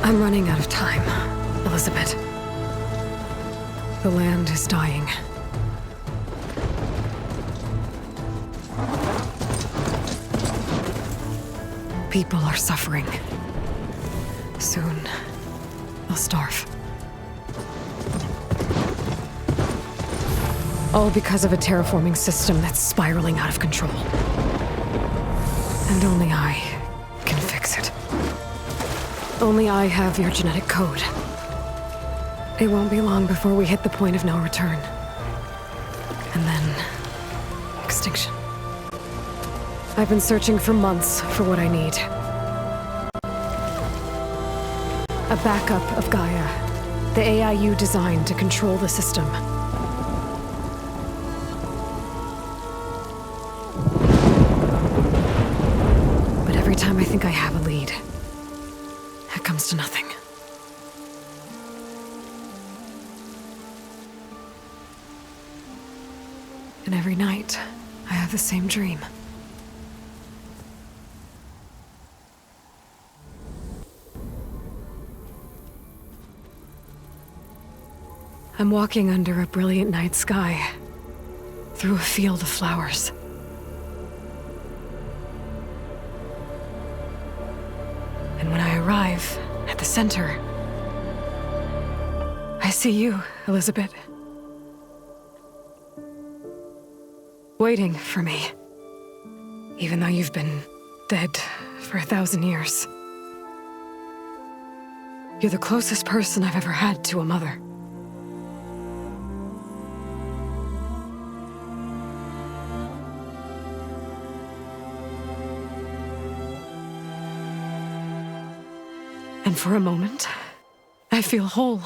I'm running out of time, Elizabeth. The land is dying. People are suffering. Soon, they'll starve. All because of a terraforming system that's spiraling out of control. And only I can fix it. Only I have your genetic code. It won't be long before we hit the point of no return. And then... extinction. I've been searching for months for what I need. A backup of Gaia. The AI you designed to control the system. But every time I think I have a lead, it comes to nothing. And every night, I have the same dream. I'm walking under a brilliant night sky, through a field of flowers. And when I arrive at the center, I see you, Elizabeth. Waiting for me. Even though you've been dead for 1,000 years. You're the closest person I've ever had to a mother. And for a moment, I feel whole.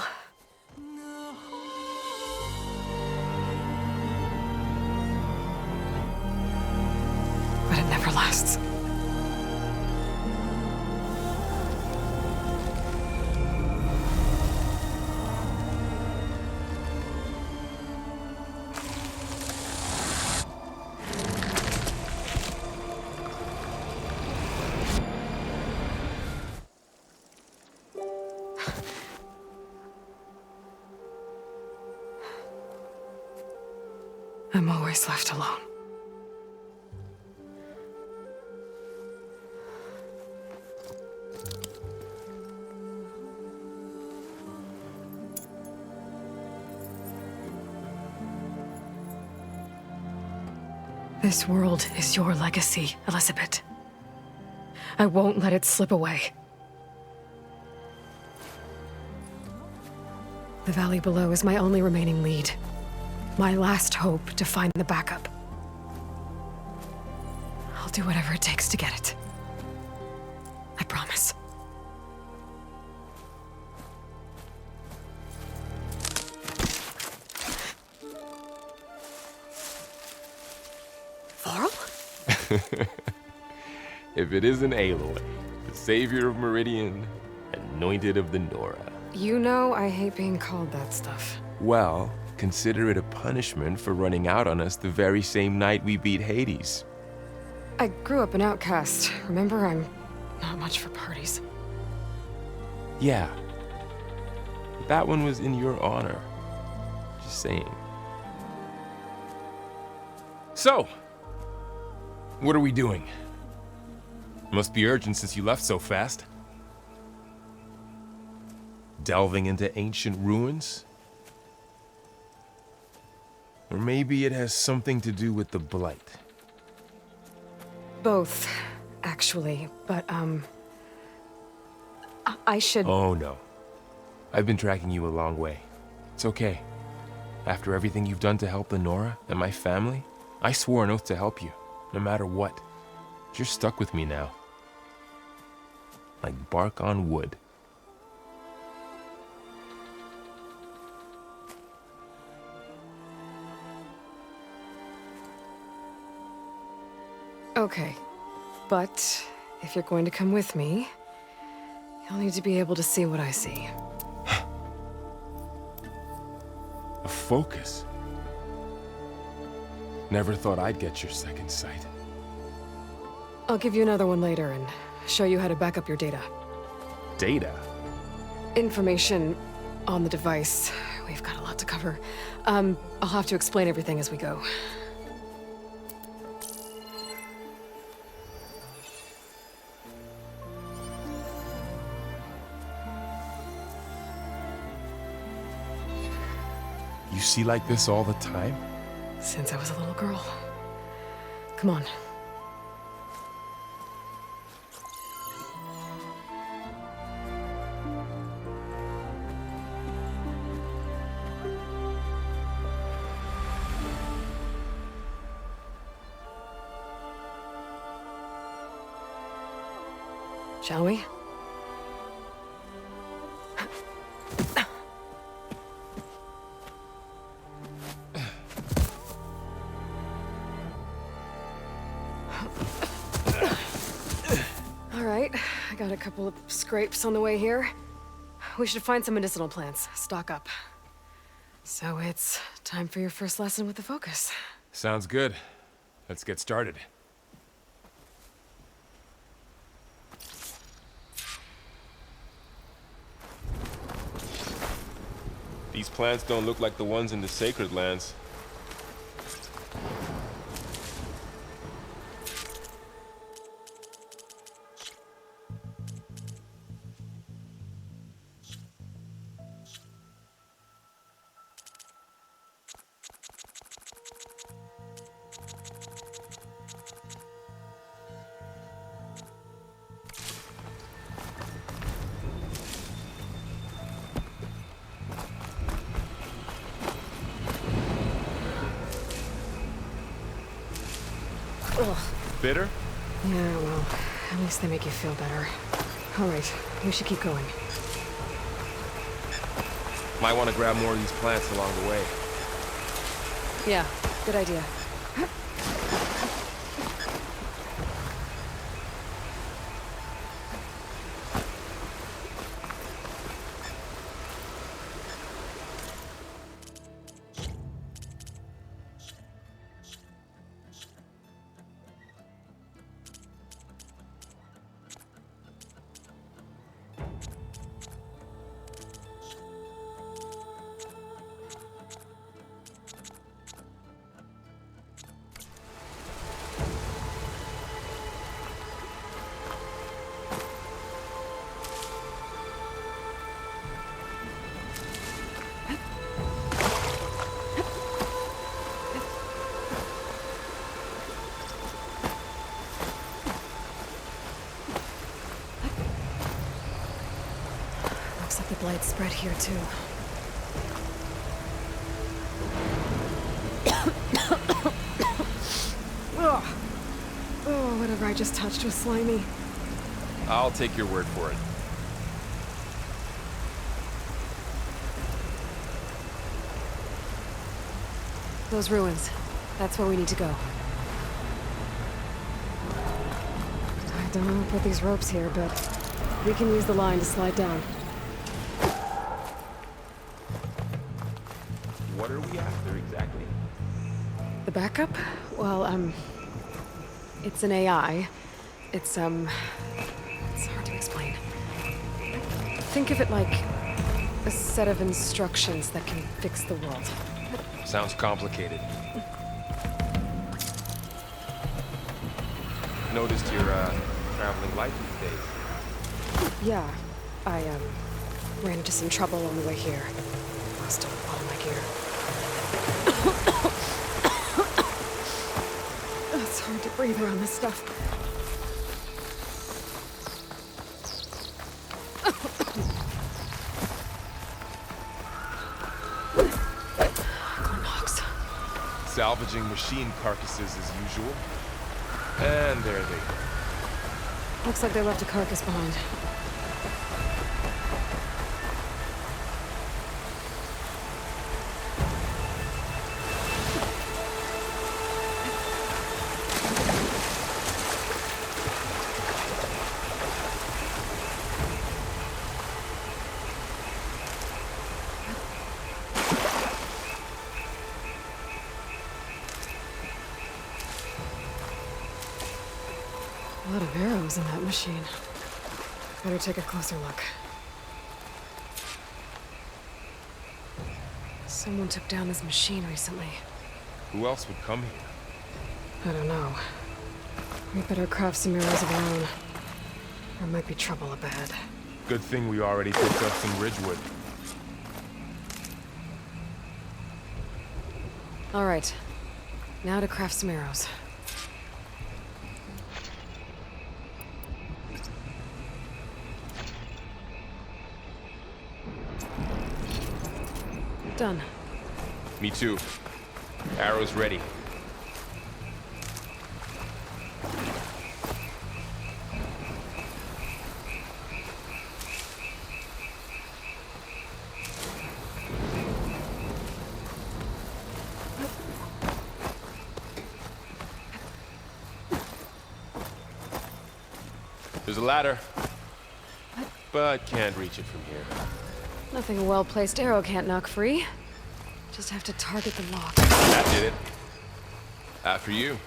But it never lasts. I'm always left alone. This world is your legacy, Elizabeth. I won't let it slip away. The valley below is my only remaining lead. My last hope to find the backup. I'll do whatever it takes to get it. I promise. Varl? If it isn't Aloy, the savior of Meridian, anointed of the Nora. You know I hate being called that stuff. Well, consider it a punishment for running out on us the very same night we beat Hades. I grew up an outcast. Remember, I'm not much for parties. Yeah. But that one was in your honor. Just saying. So, what are we doing? Must be urgent since you left so fast. Delving into ancient ruins? Or maybe it has something to do with the Blight. Both, actually, but, I should... Oh, no. I've been tracking you a long way. It's okay. After everything you've done to help the Nora and my family, I swore an oath to help you, no matter what. You're stuck with me now. Like bark on wood. Okay, but if you're going to come with me, you'll need to be able to see what I see. A focus? Never thought I'd get your second sight. I'll give you another one later and show you how to back up your data. Data? information on the device. We've got a lot to cover. I'll have to explain everything as we go. You see like this all the time? Since I was a little girl. Come on. Shall we? All right, I got a couple of scrapes on the way here. We should find some medicinal plants, stock up. So it's time for your first lesson with the Focus. Sounds good. Let's get started. These plants don't look like the ones in the Sacred Lands. Ugh. Bitter? Yeah, well, at least they make you feel better. All right, we should keep going. Might want to grab more of these plants along the way. Yeah, good idea. Looks like the blight spread here too. Ugh. Oh, whatever I just touched was slimy. I'll take your word for it. Those ruins. That's where we need to go. I don't know who put these ropes here, but we can use the line to slide down. What are we after exactly? The backup? Well, it's an AI. It's hard to explain. Think of it like a set of instructions that can fix the world. Sounds complicated. Noticed you're traveling light these days. Yeah, I, ran into some trouble on the way here. Lost all of my gear. It's hard to breathe around this stuff. Gleenox. Salvaging machine carcasses as usual. And there they go. Looks like they left a carcass behind. A lot of arrows in that machine. Better take a closer look. Someone took down this machine recently. Who else would come here? I don't know. We better craft some arrows of our own. There might be trouble ahead. Good thing we already picked up some Ridgewood. All right. Now to craft some arrows. Done. Me too. Arrows ready. There's a ladder, but can't reach it from here. Nothing a well-placed arrow can't knock free. Just have to target the lock. That did it. After you.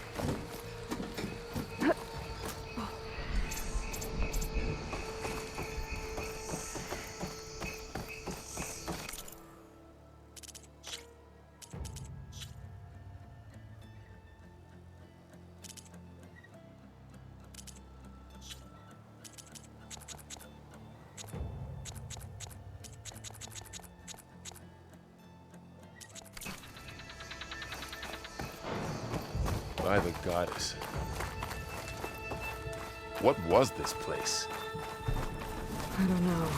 By the goddess. What was this place? I don't know.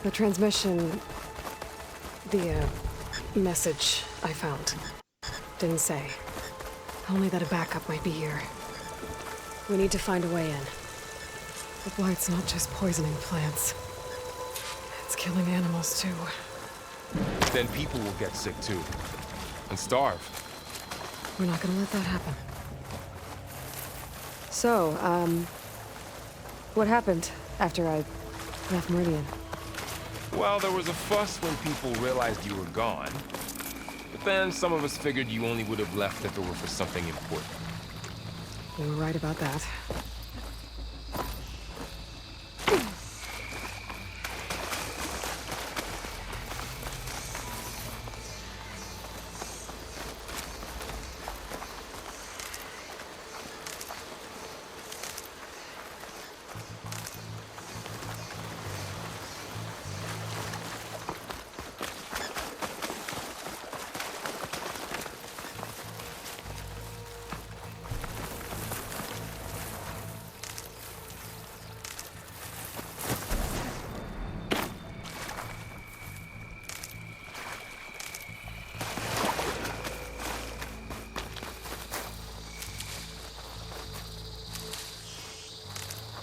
The transmission... The, message I found. Didn't say. Only that a backup might be here. We need to find a way in. The blight's not just poisoning plants. It's killing animals, too. Then people will get sick too. And starve. We're not gonna let that happen. So, what happened after I left Meridian? Well, there was a fuss when people realized you were gone. But then some of us figured you only would have left if it were for something important. You were right about that.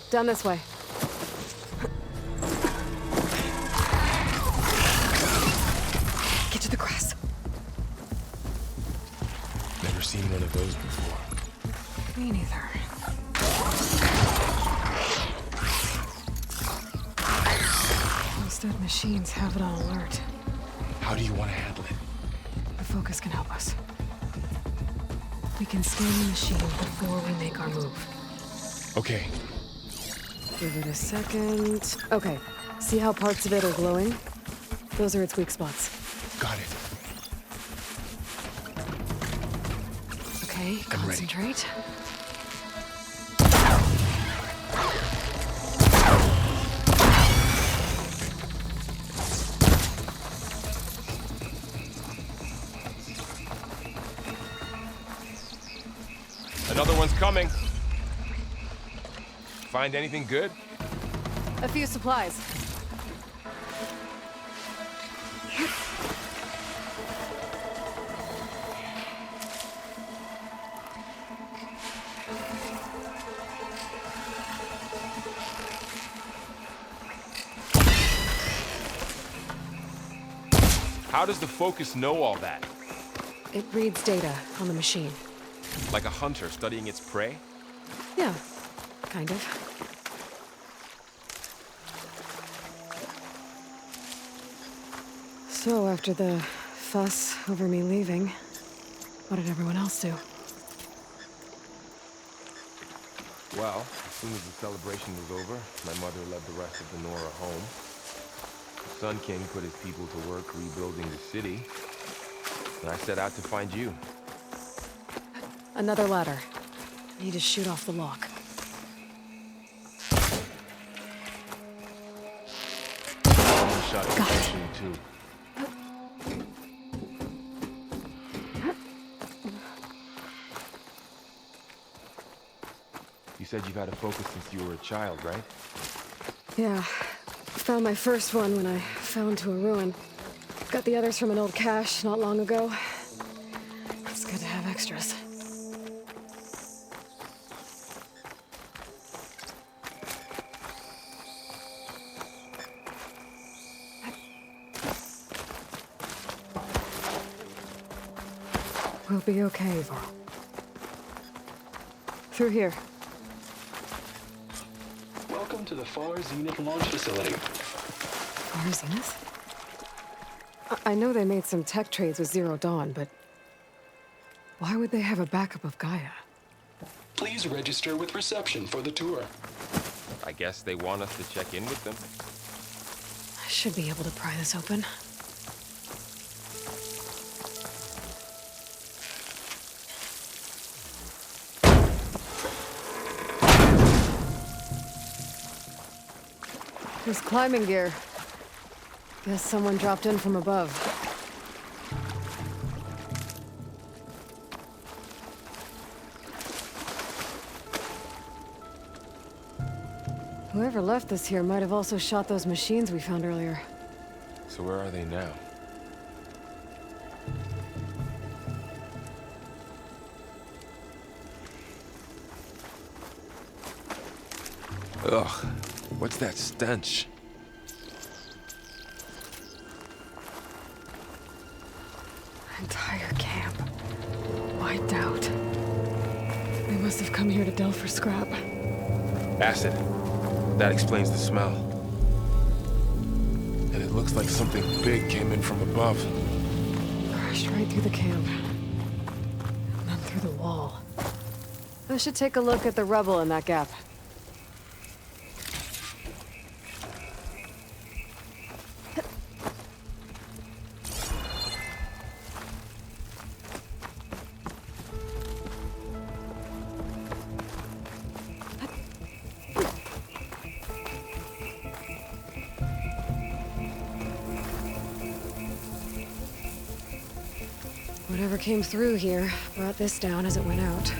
Down this way. Get to the grass. Never seen one of those before. Me neither. Those dead machines have it on alert. How do you want to handle it? The focus can help us. We can scan the machine before we make our move. Okay. Give it a second. Okay. See how parts of it are glowing? Those are its weak spots. Got it. Okay, concentrate. Another one's coming. Find anything good? A few supplies. How does the focus know all that? It reads data on the machine. Like a hunter studying its prey? Yeah, kind of. So, after the fuss over me leaving, what did everyone else do? Well, as soon as the celebration was over, my mother led the rest of the Nora home. Sun King put his people to work rebuilding the city, and I set out to find you. Another ladder. Need to shoot off the lock. Someone shot the Got it. machine too. You said you've had a focus since you were a child, right? Yeah. Found my first one when I fell into a ruin. Got the others from an old cache not long ago. It's good to have extras. We'll be okay, Varl. Through here. Welcome to the Far Zenith launch facility. Far Zenith? I know they made some tech trades with Zero Dawn, but why would they have a backup of Gaia? Please register with reception for the tour. I guess they want us to check in with them. I should be able to pry this open. There's climbing gear. Guess someone dropped in from above. Whoever left this here might have also shot those machines we found earlier. So where are they now? Ugh, what's that stench? Entire camp. Wiped out. They must have come here to delve for scrap. Acid. That explains the smell. And it looks like something big came in from above. Crashed right through the camp. And then through the wall. I should take a look at the rubble in that gap. Whatever came through here brought this down as it went out.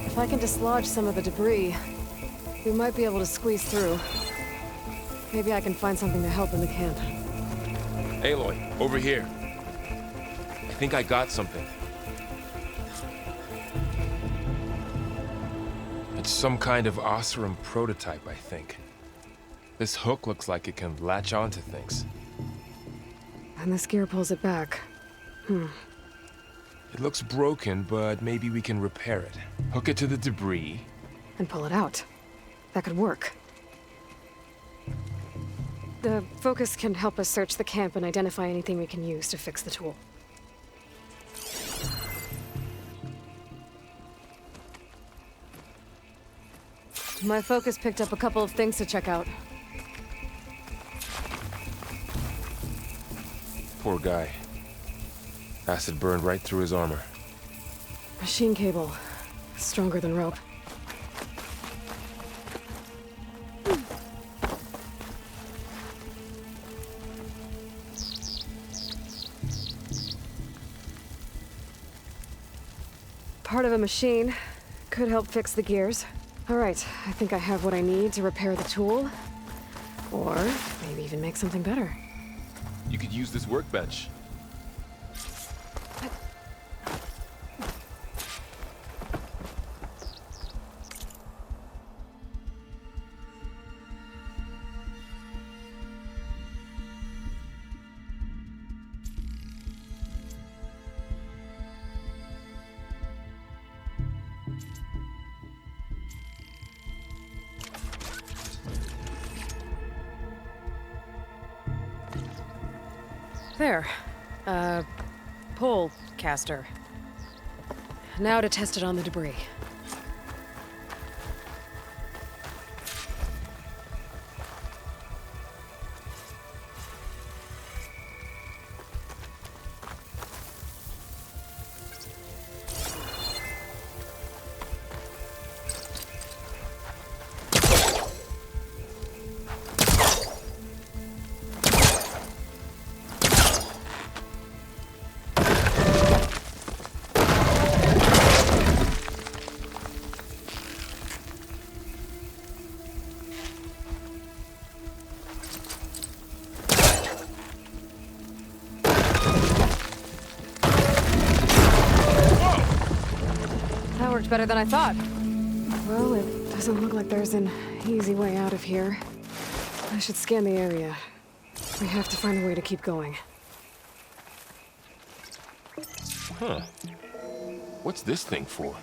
If I can dislodge some of the debris, we might be able to squeeze through. Maybe I can find something to help in the camp. Aloy, over here. I think I got something. It's some kind of Oseram prototype, I think. This hook looks like it can latch onto things. And this gear pulls it back. It looks broken, but maybe we can repair it. Hook it to the debris. And pull it out. That could work. The focus can help us search the camp and identify anything we can use to fix the tool. My focus picked up a couple of things to check out. Poor guy. Acid burned right through his armor. Machine cable. Stronger than rope. Part of a machine. Could help fix the gears. All right, I think I have what I need to repair the tool. Or maybe even make something better. You could use this workbench. There. Pole caster. Now to test it on the debris. worked better than I thought. Well, it doesn't look like there's an easy way out of here. I should scan the area. We have to find a way to keep going. Huh. What's this thing for?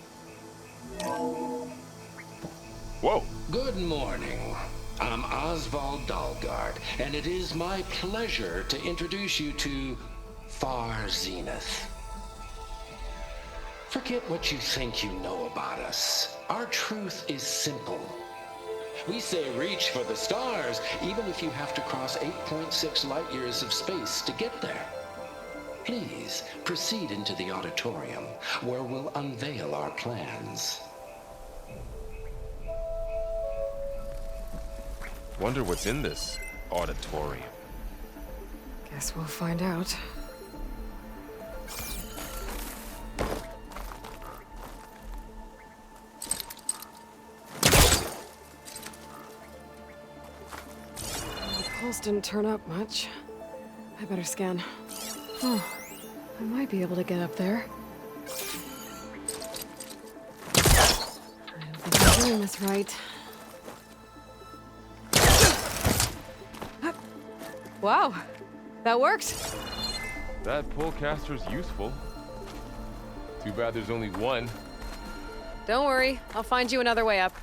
Whoa! Good morning. I'm Oswald Dalgard, and it is my pleasure to introduce you to Far Zenith. Forget what you think you know about us. Our truth is simple. We say reach for the stars, even if you have to cross 8.6 light years of space to get there. Please proceed into the auditorium, where we'll unveil our plans. Wonder what's in this auditorium. Guess we'll find out. The pulse didn't turn up much. I better scan. Oh, I might be able to get up there. I don't think I'm doing this right. Wow, that worked. That pullcaster's useful. Too bad there's only one. Don't worry, I'll find you another way up.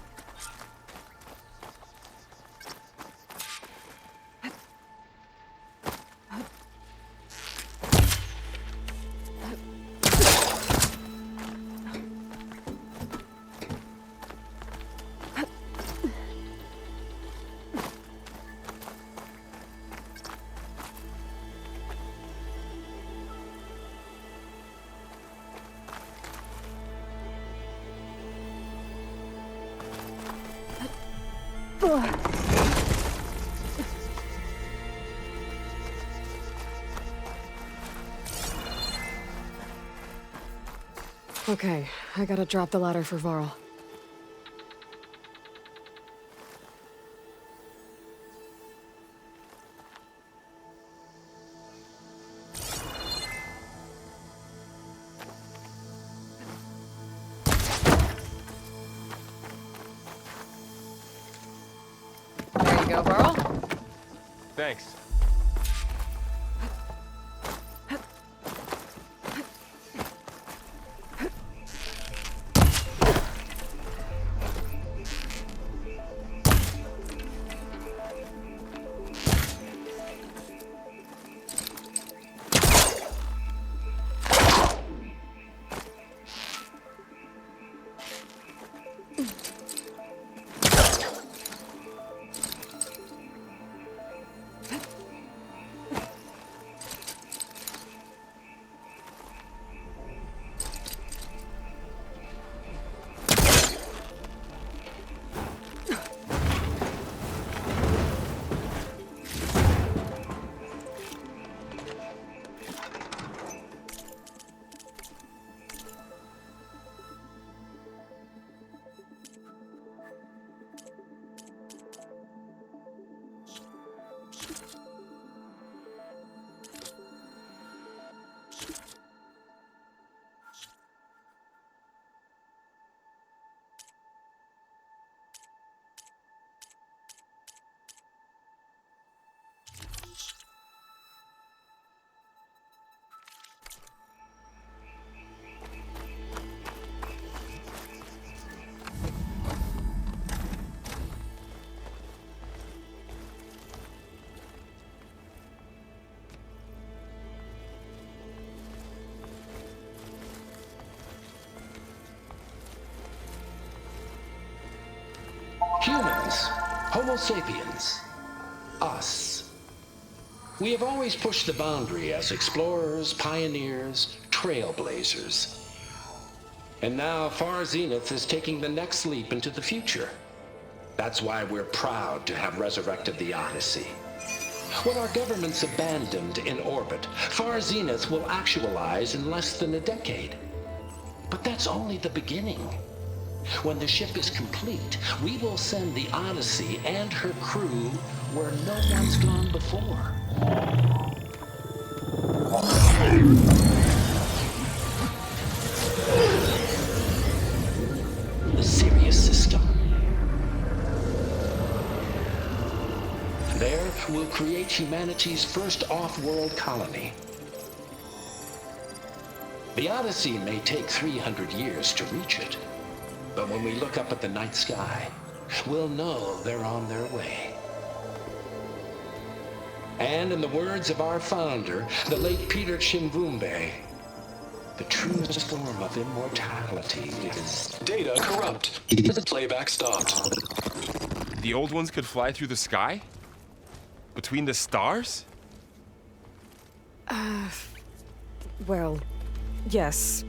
Okay, I gotta drop the ladder for Varl. There you go, Varl. Thanks. Humans, Homo sapiens, us. We have always pushed the boundary as explorers, pioneers, trailblazers. And now Far Zenith is taking the next leap into the future. That's why we're proud to have resurrected the Odyssey. What our governments abandoned in orbit, Far Zenith will actualize in less than a decade. But that's only the beginning. When the ship is complete, we will send the Odyssey and her crew where no one's gone before. create humanity's first off-world colony. The Odyssey may take 300 years to reach it, but when we look up at the night sky, we'll know they're on their way. And in the words of our founder, the late Peter Chimvumbe, the truest form of immortality is... Data corrupt. Playback stopped. The old ones could fly through the sky? Between the stars? Well, yes.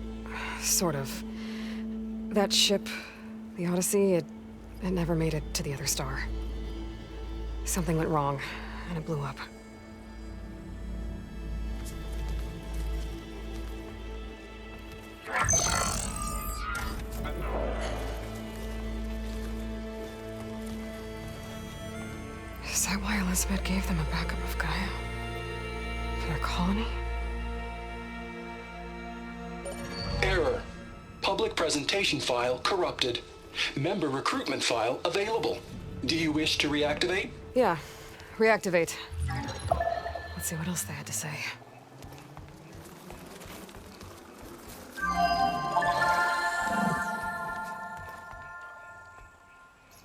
Sort of. That ship, the Odyssey, it never made it to the other star. Something went wrong, and it blew up. Is that why Elizabeth gave them a backup of Gaia? For their colony? Error. Public presentation file corrupted. Member recruitment file available. Do you wish to reactivate? Yeah. Reactivate. Let's see what else they had to say.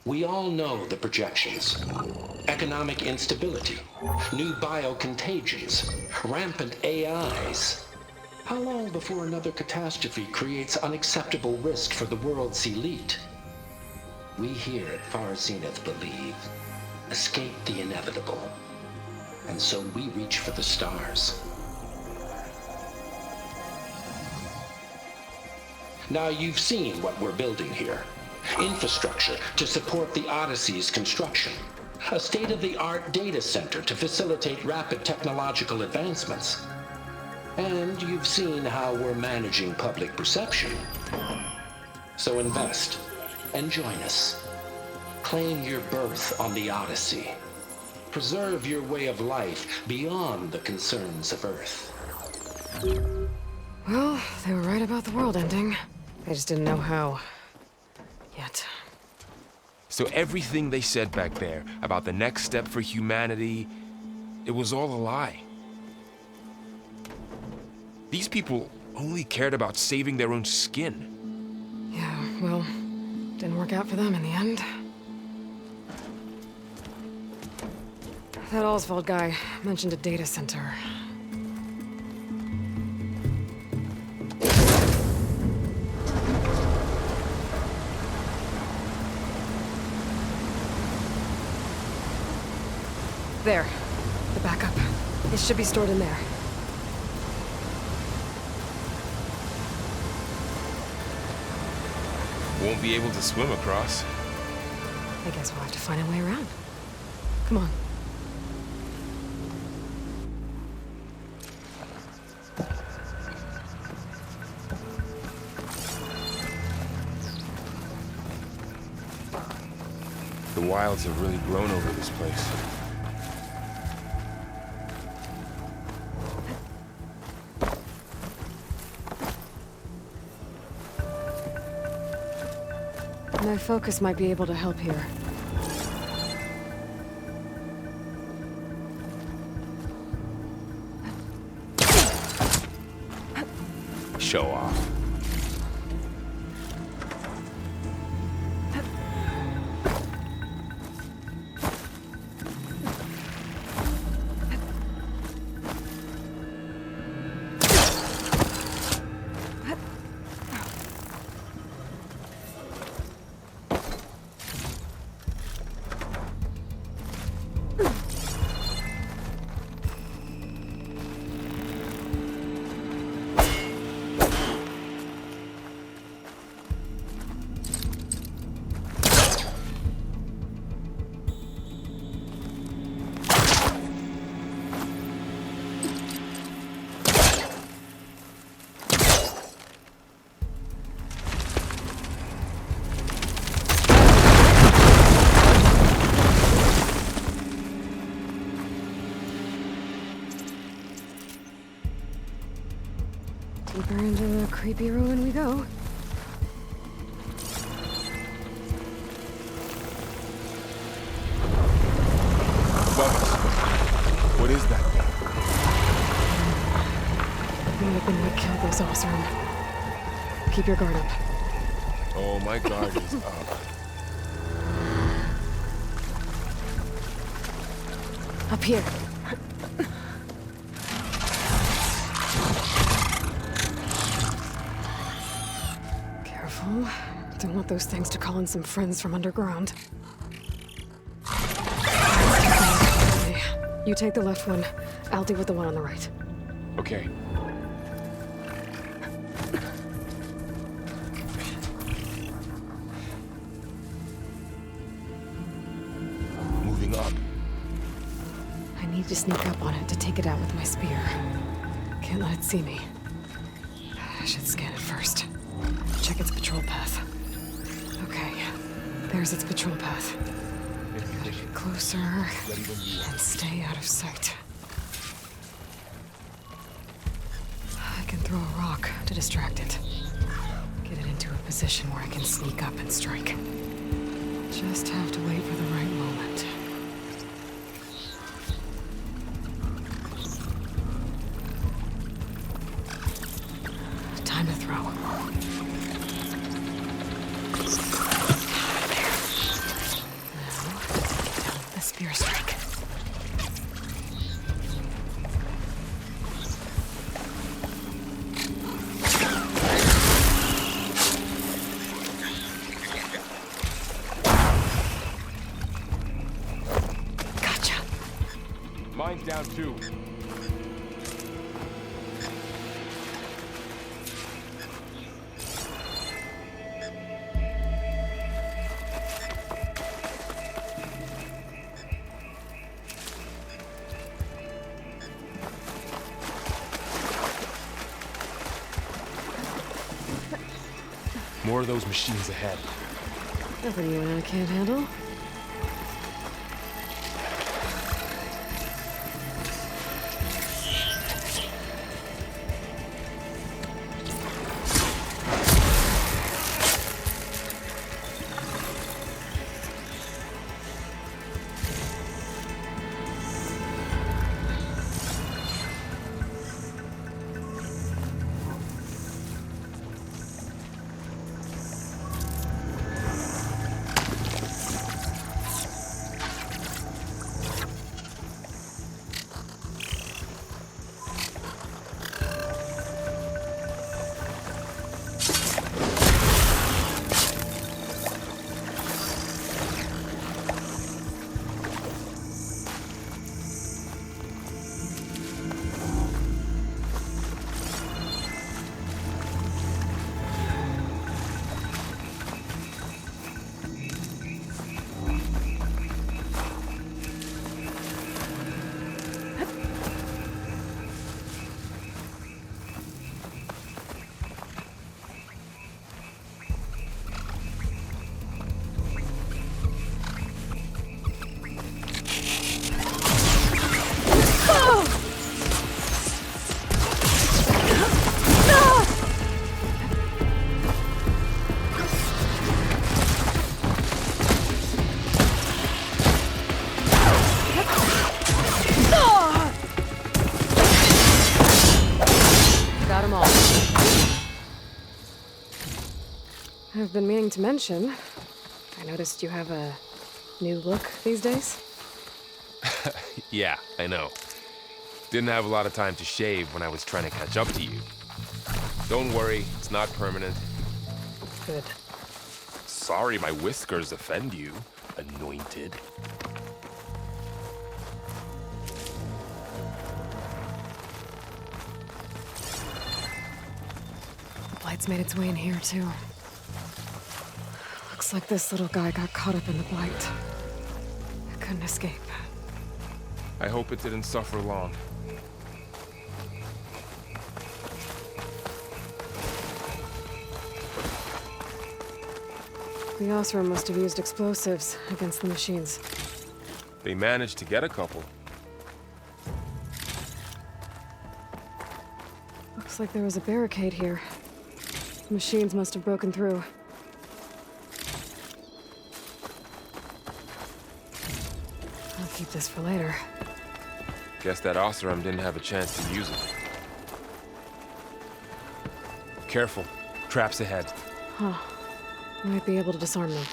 We all know the projections. Economic instability, new biocontagions, rampant AIs. How long before another catastrophe creates unacceptable risk for the world's elite? We here at Far Zenith believe, escape the inevitable. And so we reach for the stars. Now you've seen what we're building here. Infrastructure to support the Odyssey's construction. A state-of-the-art data center to facilitate rapid technological advancements. And you've seen how we're managing public perception. So invest and join us. Claim your berth on the Odyssey. Preserve your way of life beyond the concerns of Earth. Well, they were right about the world ending. They just didn't know how. Yet. So everything they said back there about the next step for humanity, it was all a lie. These people only cared about saving their own skin. Yeah, well, didn't work out for them in the end. That Oswald guy mentioned a data center. There. The backup. It should be stored in there. Won't be able to swim across. I guess we'll have to find a way around. Come on. The wilds have really grown over this place. My focus might be able to help here. Show off. Deeper into the creepy ruin we go. Above us. have been what killed those Oseram. Keep your guard up. Oh, my guard is up. Up here. Careful. Don't want those things to call in some friends from underground. Okay. You take the left one. I'll deal with the one on the right. Okay. Moving up. I need to sneak up on it to take it out with my spear. Can't let it see me. I should scan it first. Check its patrol path. Okay. There's its patrol path. Gotta get closer and stay out of sight. I can throw a rock to distract it. Get it into a position where I can sneak up and strike. Just have to wait for the right moment. Time to throw. There. Now, down with the spear strike. Gotcha. Mine's down too. More of those machines ahead. Nothing you and I can't handle. Got 'em all. I've been meaning to mention, I noticed you have a new look these days. Yeah, I know. Didn't have a lot of time to shave when I was trying to catch up to you. Don't worry, it's not permanent. Good. Sorry my whiskers offend you, anointed. The Blight's made its way in here, too. Looks like this little guy got caught up in the Blight. Couldn't escape. I hope it didn't suffer long. The Oseram must have used explosives against the machines. They managed to get a couple. Looks like there was a barricade here. The machines must have broken through. I'll keep this for later. Guess that Oseram didn't have a chance to use it. Careful. Traps ahead. Might be able to disarm them.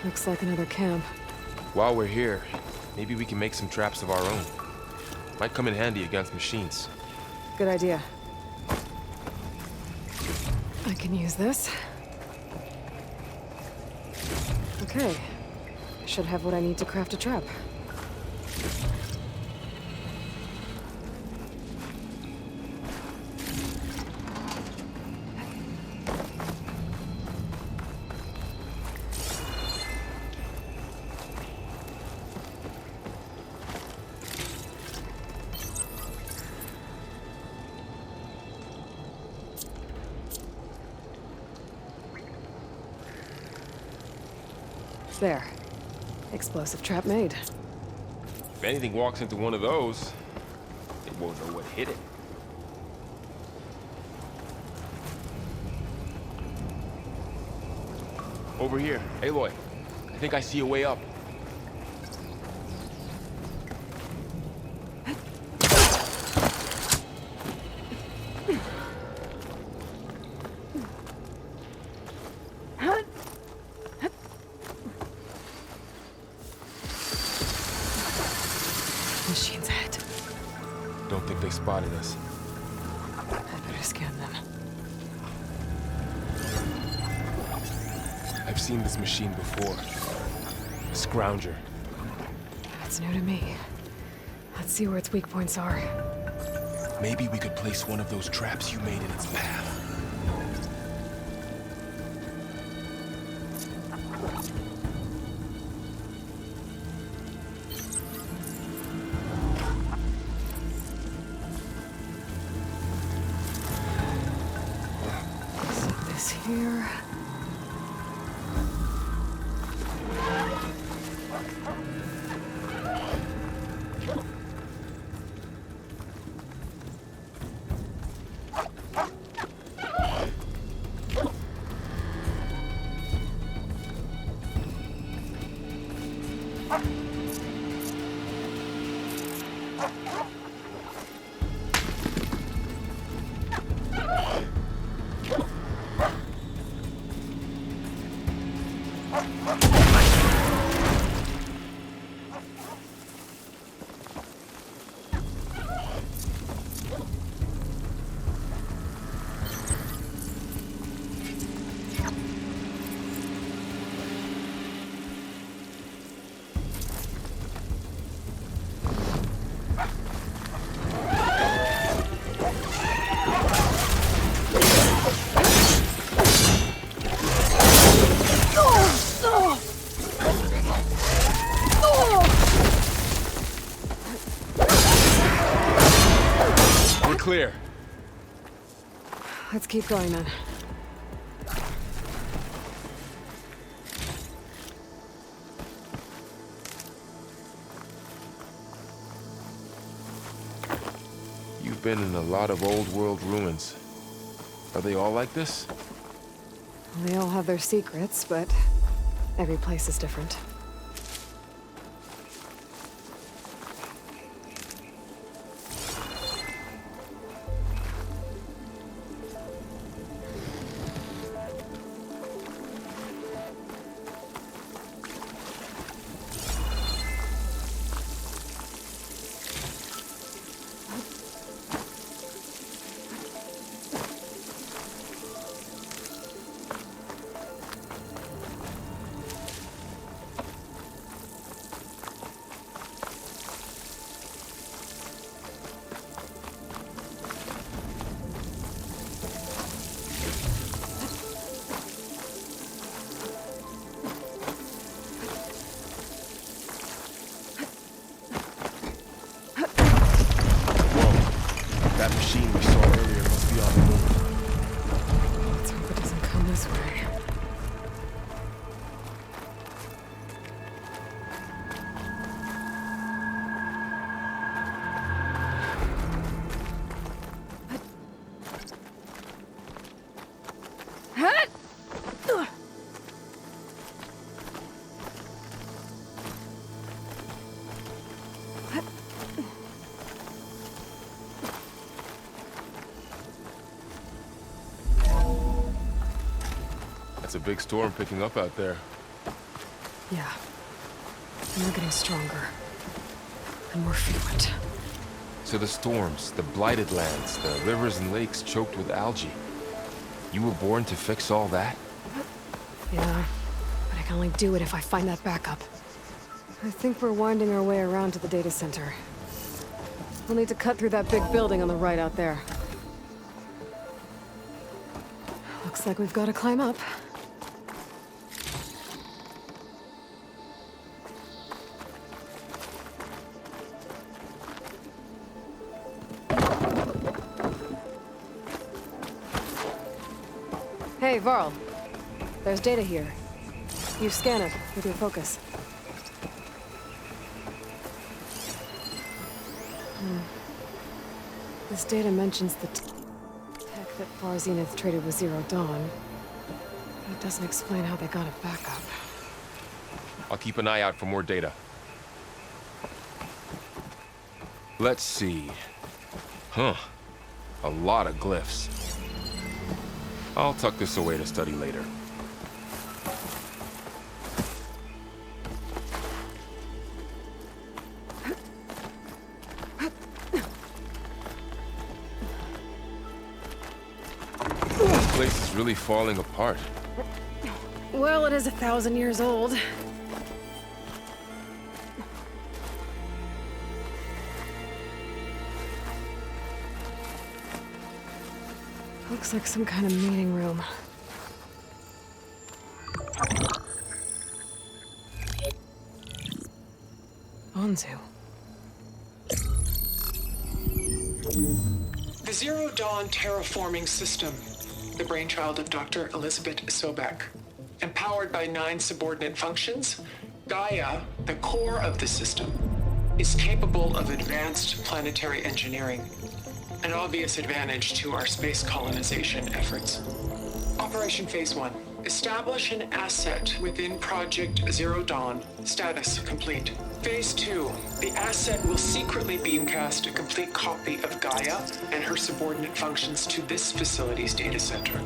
Looks like another camp. While we're here, maybe we can make some traps of our own. Might come in handy against machines. Good idea. I can use this. Okay. I should have what I need to craft a trap. There. Explosive trap made. If anything walks into one of those, it won't know what hit it. Over here. Aloy, I think I see a way up. Machine's ahead. Don't think they spotted us. I better scan them. I've seen this machine before. A scrounger. That's new to me. Let's see where its weak points are. Maybe we could place one of those traps you made in its path. Set this here. Clear. Let's keep going then. You've been in a lot of old world ruins. Are they all like this? They all have their secrets, but every place is different. That machine we saw earlier must be on the move. Let's hope it doesn't come this way. That's a big storm picking up out there. Yeah. And they're getting stronger. And more frequent. So the storms, the blighted lands, the rivers and lakes choked with algae. You were born to fix all that? Yeah. But I can only do it if I find that backup. I think we're winding our way around to the data center. We'll need to cut through that big building on the right out there. Looks like we've got to climb up. Hey, Varl. There's data here. You scan it with your focus. This data mentions the tech that Far Zenith traded with Zero Dawn. But it doesn't explain how they got it back up. I'll keep an eye out for more data. Let's see. Huh. A lot of glyphs. I'll tuck this away to study later. This place is really falling apart. Well, it is 1,000 years old. Looks like some kind of meeting room. Onzu. The Zero Dawn terraforming system, the brainchild of Dr. Elizabeth Sobek. Empowered by 9 subordinate functions, Gaia, the core of the system, is capable of advanced planetary engineering, an obvious advantage to our space colonization efforts. Operation Phase 1. Establish an asset within Project Zero Dawn. Status complete. Phase 2. The asset will secretly beamcast a complete copy of Gaia and her subordinate functions to this facility's data center.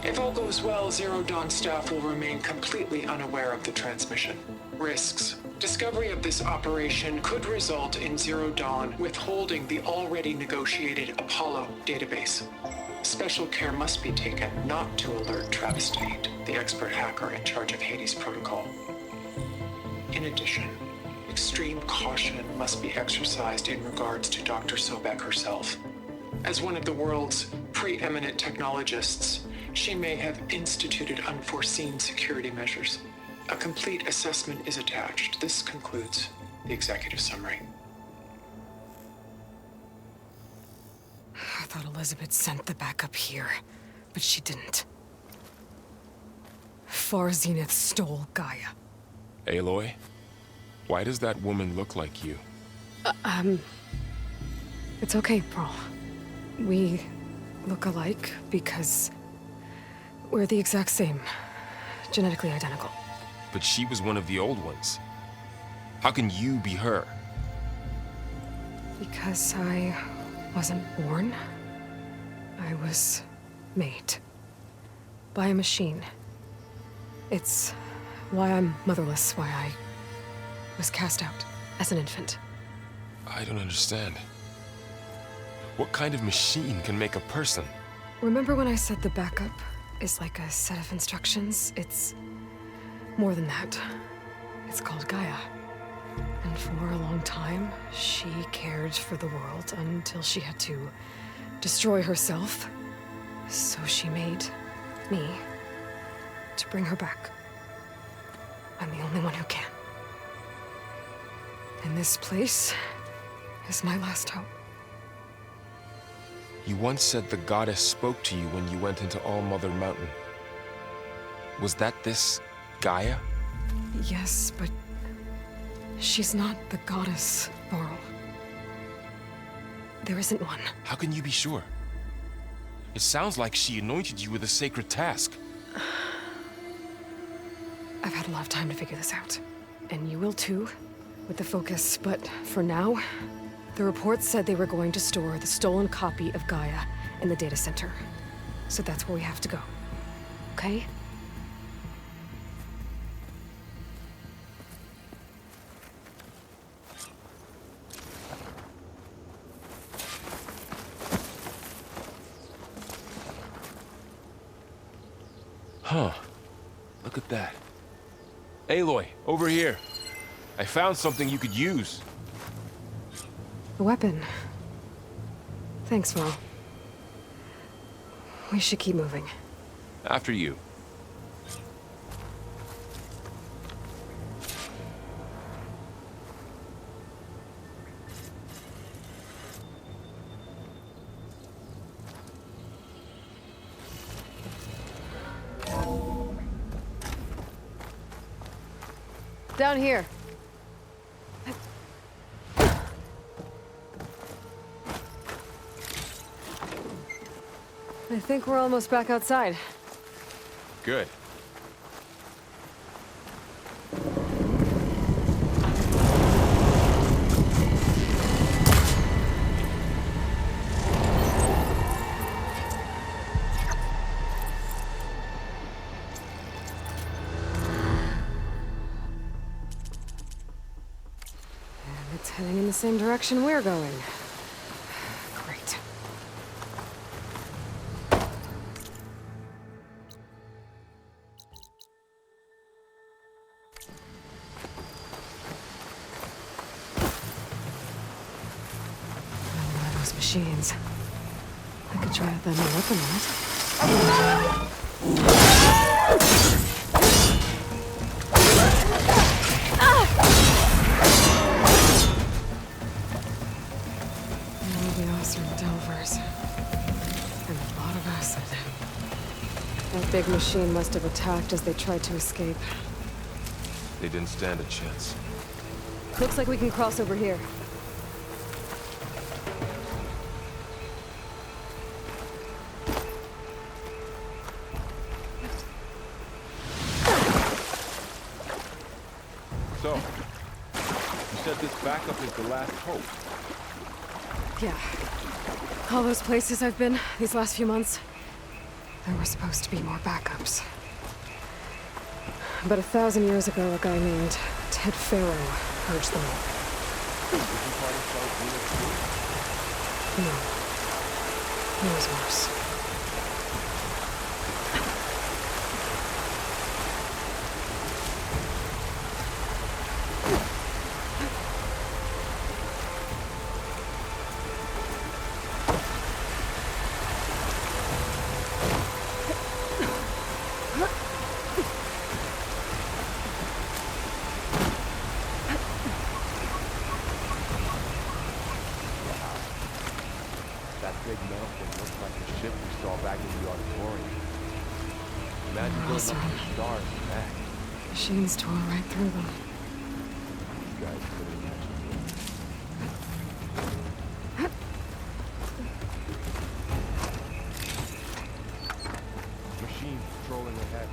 If all goes well, Zero Dawn staff will remain completely unaware of the transmission. Risks. Discovery of this operation could result in Zero Dawn withholding the already negotiated Apollo database. Special care must be taken not to alert Travis Tate, the expert hacker in charge of Hades Protocol. In addition, extreme caution must be exercised in regards to Dr. Sobek herself. As one of the world's preeminent technologists, she may have instituted unforeseen security measures. A complete assessment is attached. This concludes the executive summary. I thought Elizabeth sent the backup here, but she didn't. Far Zenith stole Gaia. Aloy? Why does that woman look like you? It's okay, Pearl. We look alike because we're the exact same. Genetically identical. But she was one of the old ones. How can you be her? Because I wasn't born. I was made. By a machine. It's why I'm motherless, why I was cast out as an infant. I don't understand. What kind of machine can make a person? Remember when I said the backup is like a set of instructions? It's more than that. It's called Gaia. And for a long time, she cared for the world until she had to destroy herself. So she made me to bring her back. I'm the only one who can. And this place is my last hope. You once said the goddess spoke to you when you went into All-Mother Mountain. Was that this Gaia? Yes, but she's not the goddess, Varl. There isn't one. How can you be sure? It sounds like she anointed you with a sacred task. I've had a lot of time to figure this out. And you will too, with the focus. But for now, the report said they were going to store the stolen copy of Gaia in the data center. So that's where we have to go. Okay? Huh. Look at that. Aloy, over here. I found something you could use. A weapon. Thanks, Val. We should keep moving. After you. Down here. I think we're almost back outside. Good. It's heading in the same direction we're going. Great. One of those machines. I could try out that new weapon on it. Delvers. And a lot of acid. That big machine must have attacked as they tried to escape. They didn't stand a chance. Looks like we can cross over here. So, you said this backup is the last hope. Yeah. All those places I've been these last few months, there were supposed to be more backups. But 1,000 years ago, a guy named Ted Faro purged them all. No. He was worse. That big metal thing looked like the ship we saw back in the auditorium. Imagine going up to the stars and back. Machines tore right through them. You guys couldn't imagine it. Machine patrolling ahead.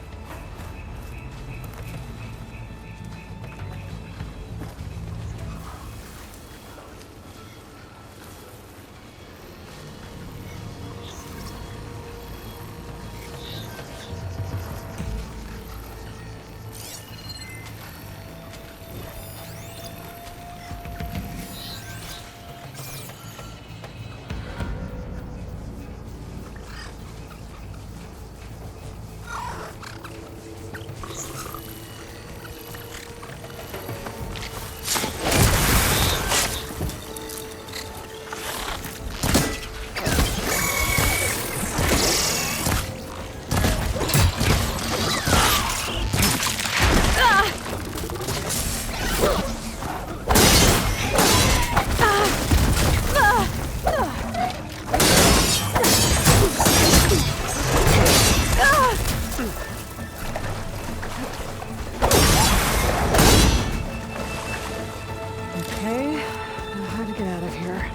Okay, now how to get out of here?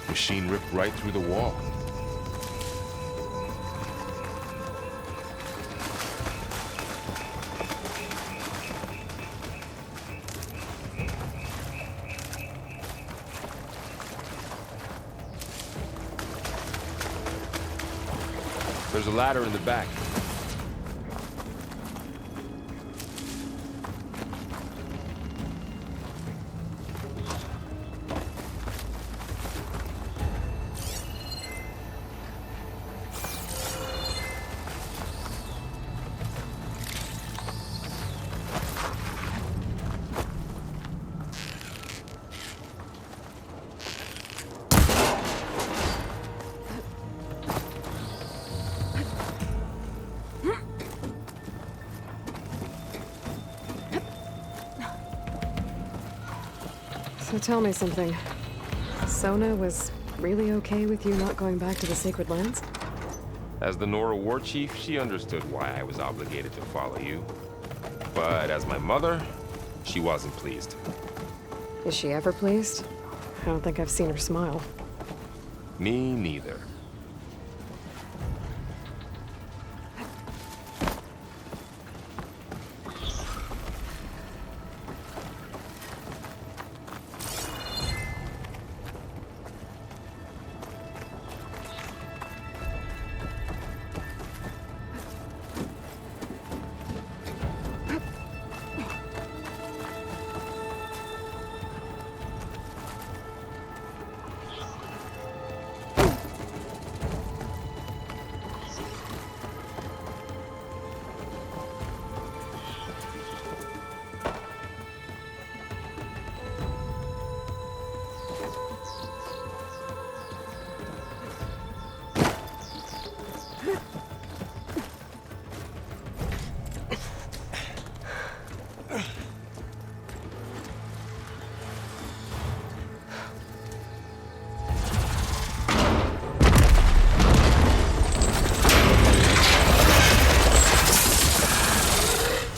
Machine ripped right through the wall. There's a ladder in the back. So tell me something. Sona was really okay with you not going back to the Sacred Lands? As the Nora war chief, she understood why I was obligated to follow you. But as my mother, she wasn't pleased. Is she ever pleased? I don't think I've seen her smile. Me neither.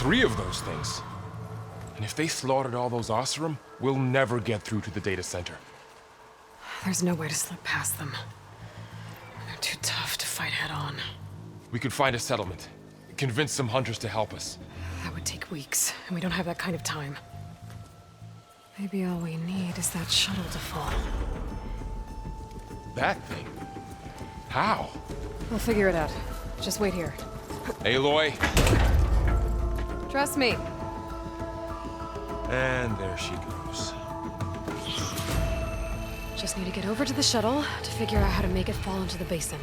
Three of those things. And if they slaughtered all those Oseram, we'll never get through to the data center. There's no way to slip past them. They're too tough to fight head-on. We could find a settlement. Convince some hunters to help us. That would take weeks, and we don't have that kind of time. Maybe all we need is that shuttle to fall. That thing? How? We'll figure it out. Just wait here. Aloy. Trust me. And there she goes. Just need to get over to the shuttle to figure out how to make it fall into the basin.